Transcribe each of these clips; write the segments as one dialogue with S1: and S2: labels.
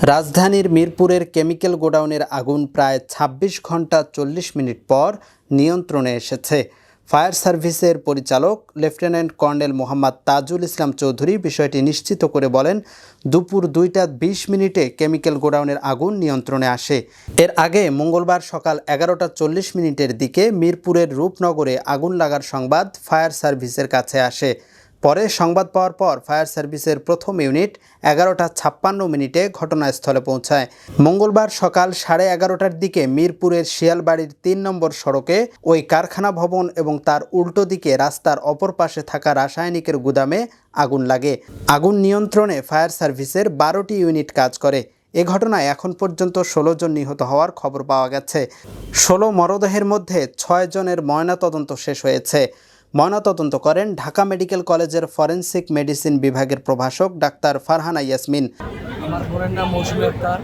S1: রাজধানীর মিরপুরের কেমিক্যাল গোডাউনের আগুন প্রায় ২৬ ঘন্টা ৪০ মিনিট পর নিয়ন্ত্রণে এসেছে। ফায়ার সার্ভিসের পরিচালক লেফটেন্যান্ট কর্নেল মোহাম্মদ তাজুল ইসলাম চৌধুরী বিষয়টি নিশ্চিত করে বলেন, দুপুর ২টা ২০ মিনিটে কেমিক্যাল গোডাউনের আগুন নিয়ন্ত্রণে আসে। এর আগে মঙ্গলবার সকাল ১১টা ৪০ মিনিটের দিকে মিরপুরের রূপনগরে আগুন লাগার সংবাদ ফায়ার সার্ভিসের কাছে আসে। পরে সংবাদ পাওয়ার পর ফায়ার সার্ভিসের প্রথম ইউনিট ১১টা ৫৬ মিনিটে ঘটনাস্থলে পৌঁছায়। মঙ্গলবার সকাল ১১:৩০টার দিকে মিরপুরের শিয়ালবাড়ির ৩ নম্বর সড়কে ওই কারখানা ভবন এবং তার উল্টো দিকে রাস্তার অপর পাশে থাকা রাসায়নিকের গুদামে আগুন লাগে। আগুন নিয়ন্ত্রণে ফায়ার সার্ভিসের ১২টি ইউনিট কাজ করে। এ ঘটনায় এখন পর্যন্ত ১৬ জন নিহত হওয়ার খবর পাওয়া গেছে। ১৬ মরদেহের মধ্যে ৬ জনের ময়নাতদন্ত শেষ হয়েছে। ময়নাতদন্ত করেন ঢাকা মেডিকেল কলেজের ফরেনসিক মেডিসিন বিভাগের প্রভাষক ডাক্তার ফারহানা ইয়াসমিন।
S2: আমার বোনের নাম মৌসুমী আক্তার।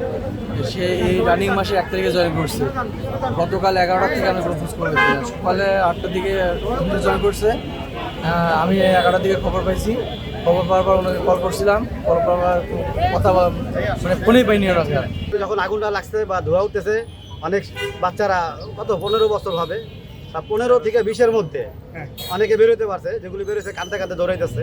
S2: সে এই রানিং মাসে ১ তারিখে জয়েন করছে। গতকাল ১১টা থেকে আমি প্রপোজ করেছি, সকালে ৮টার দিকে জয়েন করছে। আমি ১১টার দিকে খবর পাইছি। খবর পাওয়ার পর ওনাকে কল করছিলাম। কল করার কথা মানে ফোনেই পাইনি ওরা।
S3: যখন আগুনটা লাগছে বা ধোঁয়া উঠতেছে, অনেক বাচ্চারা কত ১৫ বছর হবে, ১৫ থেকে ২০-এর মধ্যে অনেকে বেরোতে পারছে, যেগুলি বেরোচ্ছে কাঁদতে কাঁদতে দৌড়াইতেছে।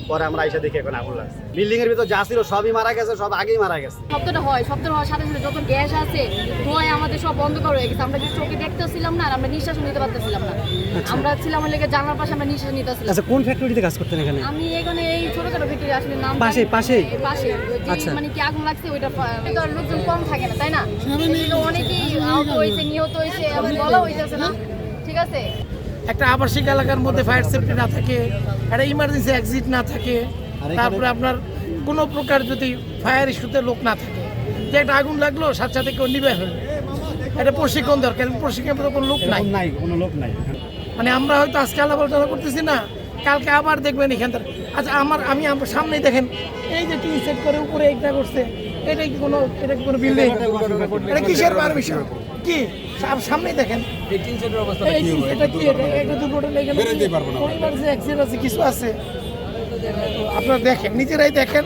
S3: পরে আমরা এসে দেখি এখন আগুন লাগছে। বিল্ডিং এর ভিতর যা ছিল সবই মারা গেছে, সব আগেই মারা গেছে।
S4: শব্দটা হওয়ার সাথে সাথে যত গ্যাস আছে ধোঁয়ায় আমাদের সব অন্ধকার হয়ে গেছে। আমরা কিছু চোখে দেখতেছিলাম না, আর আমরা নিঃশ্বাস নিতে পারতেছিলাম না। আমরা ছিলাম লেগে জানার পাশে, আমরা নিঃশ্বাস নিতেছিলাম।
S5: আচ্ছা, কোন ফ্যাক্টরিতে কাজ করতেন এখানে?
S4: আমি এখানে এই ছোটখাটো ফ্যাক্টরি, আসলে নাম
S5: পাশে
S4: যে মানে কি আগুন লাগছে ওইটা তো লোকজন কম থাকে না, তাই না? অনেকেই আহত হয়েছে, নিহত হয়েছে, এবং বলা হইতেছে না। ঠিক আছে,
S6: একটা আবাসিক এলাকার মধ্যে ফায়ার সেফটি না থাকে, একটা ইমার্জেন্সি এক্সিট না থাকে, তারপরে আপনার কোনো প্রকার যদি ফায়ার ইস্যুতে লোক না থাকে, যে একটা আগুন লাগলো সাথে সাথে কেউ নিবে ফেলবে, এটা প্রশিক্ষণ দরকার। প্রশিক্ষণ কোনো লোক নাই,
S5: কোনো লোক নাই।
S6: মানে আমরা হয়তো আজকে আলোচনা করতেছি না, কালকে আবার দেখবেন এখান থেকে। আচ্ছা, আমি সামনেই দেখেন, এই যে টিন সেট করে উপরে এইটা করছে, এটা কি কোনো বিল্ডিং? এটা কিসের পারমিশন? কি সামনেই দেখেন এটা কি? এটা দুর্ঘটনা কিছু আছে, আপনারা দেখেন, নিজেরাই দেখেন,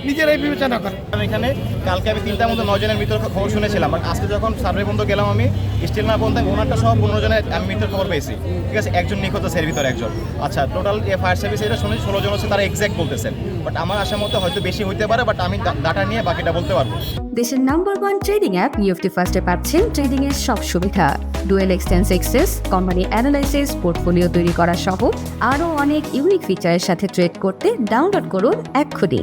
S6: নিজেরাই বিবেচনা করেন।
S7: এখানে কালকে আমি 3টার মধ্যে 9 জনের মৃত্যুর খবর শুনেছিলাম, বাট আজকে যখন সার্ভে বন্ধ গেলাম, আমি স্টিল না বলতে ওনারটা সহ 15 জনের আমি মৃত্যুর খবর পেয়েছি। ঠিক আছে, একজন নিখোঁজ আছে, এর ভিতরে একজন। আচ্ছা, টোটাল ফায়ার সার্ভিস এটা শুনেছি 16 জন হচ্ছে, তারা এক্স্যাক্ট বলতেছেন, বাট আমার আশা মতো হয়তো বেশি হইতে পারে, বাট আমি ডাটা নিয়ে বাকিটা বলতে পারবো।
S8: দেশের নাম্বার 1 ট্রেডিং অ্যাপ নিফটি ফার্স্টে পাচ্ছেন ট্রেডিং এর সব সুবিধা, dual exchange access, company analysis, portfolio তৈরি করা সহ আরও অনেক ইউনিক ফিচারের সাথে ট্রেড করতে ডাউনলোড করুন এক্ষুনি।